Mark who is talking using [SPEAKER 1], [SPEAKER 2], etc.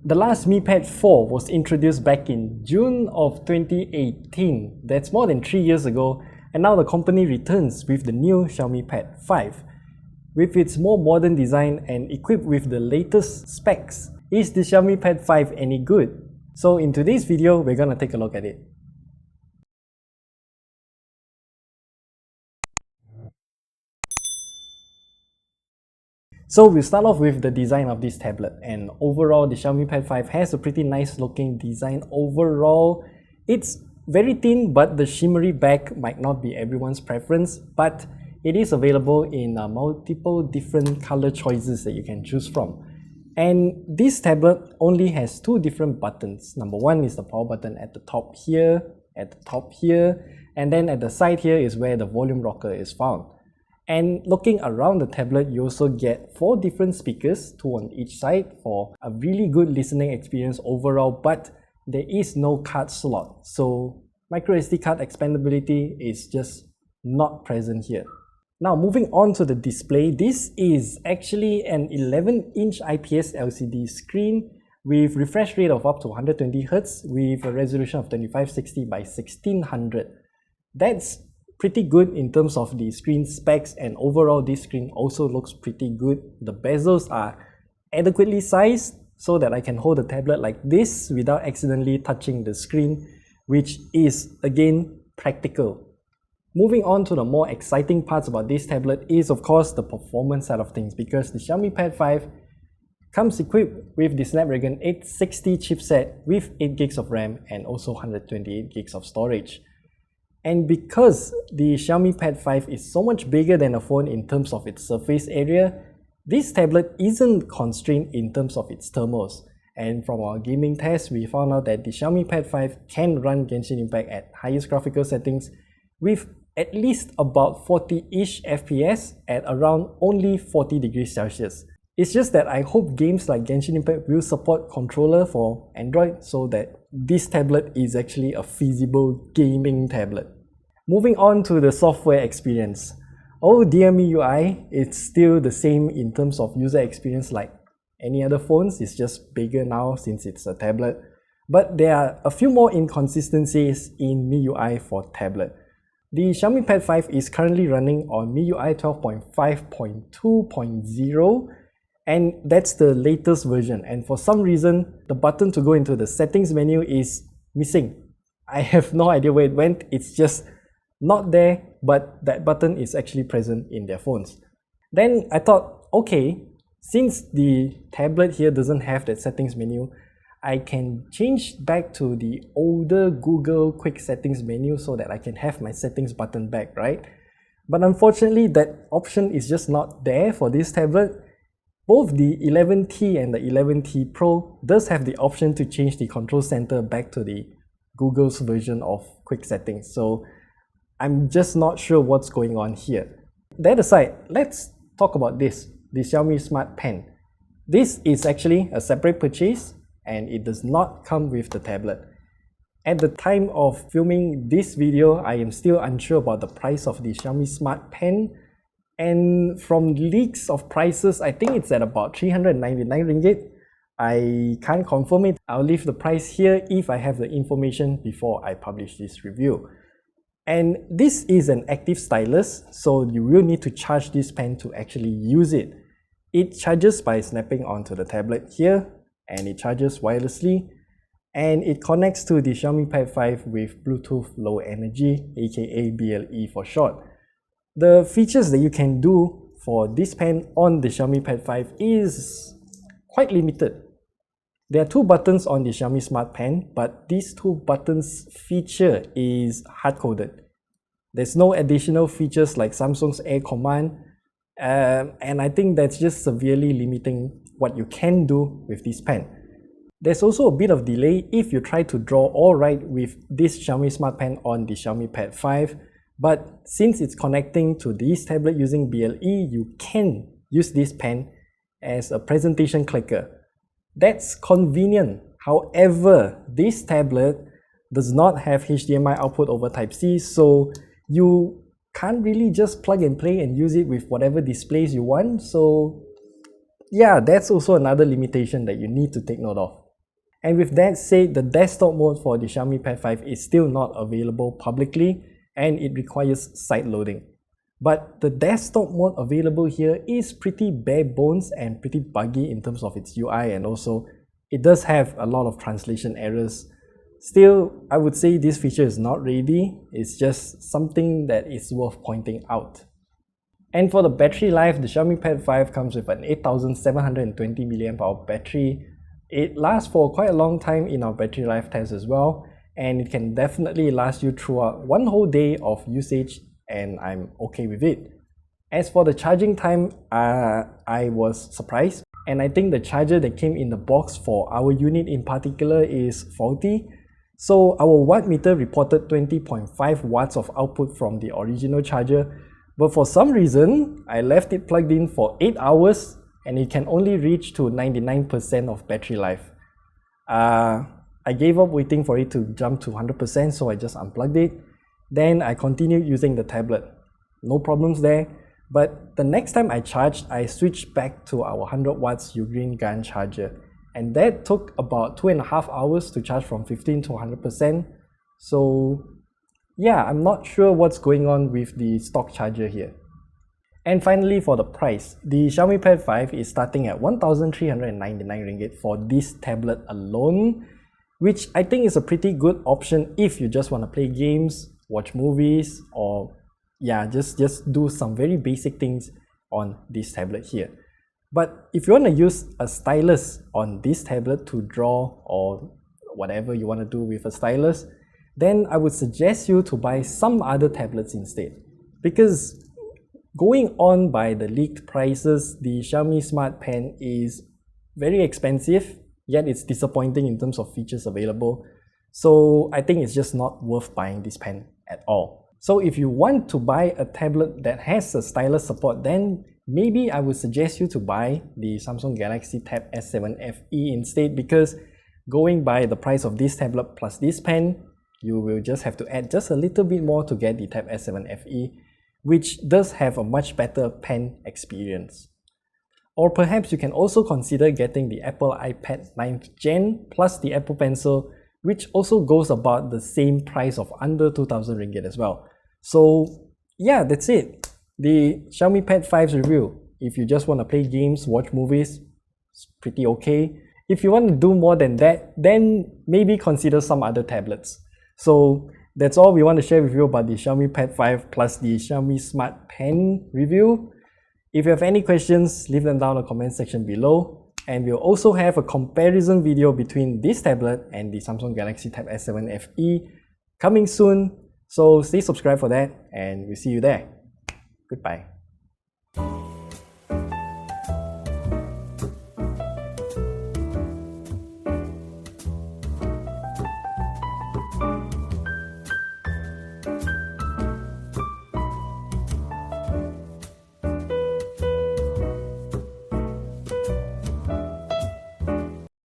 [SPEAKER 1] The last Mi Pad 4 was introduced back in June of 2018. That's more than 3 years ago, and now the company returns with the new Xiaomi Pad 5. With its more modern design and equipped with the latest specs, is the Xiaomi Pad 5 any good? So in today's video, we're gonna take a look at it. So we'll start off with the design of this tablet, and overall the Xiaomi Pad 5 has a pretty nice looking design overall. It's very thin, but the shimmery back might not be everyone's preference, but it is available in multiple different color choices that you can choose from. And this tablet only has two different buttons. Number one is the power button at the top here, and then at the side here is where the volume rocker is found. And looking around the tablet, you also get 4 different speakers, 2 on each side, for a really good listening experience overall, but there is no card slot. So microSD card expandability is just not present here. Now moving on to the display, this is actually an 11-inch IPS LCD screen with refresh rate of up to 120Hz with a resolution of 2560 by 1600. That's pretty good in terms of the screen specs, and overall this screen also looks pretty good. The bezels are adequately sized so that I can hold the tablet like this without accidentally touching the screen, which is again practical. Moving on to the more exciting parts about this tablet is of course the performance side of things, because the Xiaomi Pad 5 comes equipped with the Snapdragon 860 chipset with 8GB of RAM and also 128GB of storage. And because the Xiaomi Pad 5 is so much bigger than a phone in terms of its surface area, this tablet isn't constrained in terms of its thermals. And from our gaming test, we found out that the Xiaomi Pad 5 can run Genshin Impact at highest graphical settings with at least about 40-ish FPS at around only 40 degrees Celsius. It's just that I hope games like Genshin Impact will support controller for Android so that this tablet is actually a feasible gaming tablet. Moving on to the software experience. Oh dear MIUI, it's still the same in terms of user experience like any other phones. It's just bigger now since it's a tablet. But there are a few more inconsistencies in MIUI for tablet. The Xiaomi Pad 5 is currently running on MIUI 12.5.2.0, and that's the latest version, and for some reason the button to go into the settings menu is missing. I have no idea where it went. It's just not there, but that button is actually present in their phones. Then I thought, okay, since the tablet here doesn't have that settings menu, I can change back to the older Google quick settings menu so that I can have my settings button back, right? But unfortunately that option is just not there for this tablet. Both the 11T and the 11T Pro does have the option to change the control center back to the Google's version of quick settings. So I'm just not sure what's going on here. That aside, let's talk about this, the Xiaomi Smart Pen. This is actually a separate purchase and it does not come with the tablet. At the time of filming this video, I am still unsure about the price of the Xiaomi Smart Pen. And from leaks of prices, I think it's at about 399 ringgit. I can't confirm it. I'll leave the price here if I have the information before I publish this review. And this is an active stylus, so you will need to charge this pen to actually use it. It charges by snapping onto the tablet here, and it charges wirelessly, and it connects to the Xiaomi Pad 5 with Bluetooth Low Energy, aka BLE for short. The features that you can do for this pen on the Xiaomi Pad 5 is quite limited. There are 2 buttons on the Xiaomi Smart Pen, but these 2 buttons feature is hard-coded. There's no additional features like Samsung's Air Command, and I think that's just severely limiting what you can do with this pen. There's also a bit of delay if you try to draw or write with this Xiaomi Smart Pen on the Xiaomi Pad 5. But since it's connecting to this tablet using BLE, you can use this pen as a presentation clicker. That's convenient. However, this tablet does not have HDMI output over Type-C, so you can't really just plug and play and use it with whatever displays you want. So yeah, that's also another limitation that you need to take note of. And with that said, the desktop mode for the Xiaomi Pad 5 is still not available publicly and it requires side loading. But the desktop mode available here is pretty bare bones and pretty buggy in terms of its UI, and also it does have a lot of translation errors. Still, I would say this feature is not ready, it's just something that is worth pointing out. And for the battery life, the Xiaomi Pad 5 comes with an 8720 mAh battery. It lasts for quite a long time in our battery life test as well, and it can definitely last you throughout one whole day of usage, and I'm okay with it. As for the charging time, I was surprised, and I think the charger that came in the box for our unit in particular is faulty. So our watt meter reported 20.5 watts of output from the original charger, but for some reason, I left it plugged in for 8 hours and it can only reach to 99% of battery life. I gave up waiting for it to jump to 100%, so I just unplugged it. Then I continued using the tablet. No problems there. But the next time I charged, I switched back to our 100 watts Ugreen gun charger. And that took about 2.5 hours to charge from 15 to 100%. So yeah, I'm not sure what's going on with the stock charger here. And finally, for the price, the Xiaomi Pad 5 is starting at 1,399 ringgit for this tablet alone, which I think is a pretty good option if you just want to play games, watch movies, or yeah, just do some very basic things on this tablet here. But if you want to use a stylus on this tablet to draw or whatever you want to do with a stylus, then I would suggest you to buy some other tablets instead. Because going on by the leaked prices, the Xiaomi Smart Pen is very expensive, yet it's disappointing in terms of features available. So I think it's just not worth buying this pen at all. So if you want to buy a tablet that has a stylus support, then maybe I would suggest you to buy the Samsung Galaxy Tab S7 FE instead, because going by the price of this tablet plus this pen, you will just have to add just a little bit more to get the Tab S7 FE, which does have a much better pen experience. Or perhaps you can also consider getting the Apple iPad 9th Gen plus the Apple Pencil, which also goes about the same price of under 2,000 ringgit as well. So yeah, that's it. The Xiaomi Pad 5's review. If you just want to play games, watch movies, it's pretty okay. If you want to do more than that, then maybe consider some other tablets. So that's all we want to share with you about the Xiaomi Pad 5 plus the Xiaomi Smart Pen review. If you have any questions, leave them down in the comment section below. And we'll also have a comparison video between this tablet and the Samsung Galaxy Tab S7 FE coming soon. So stay subscribed for that, and we'll see you there. Goodbye.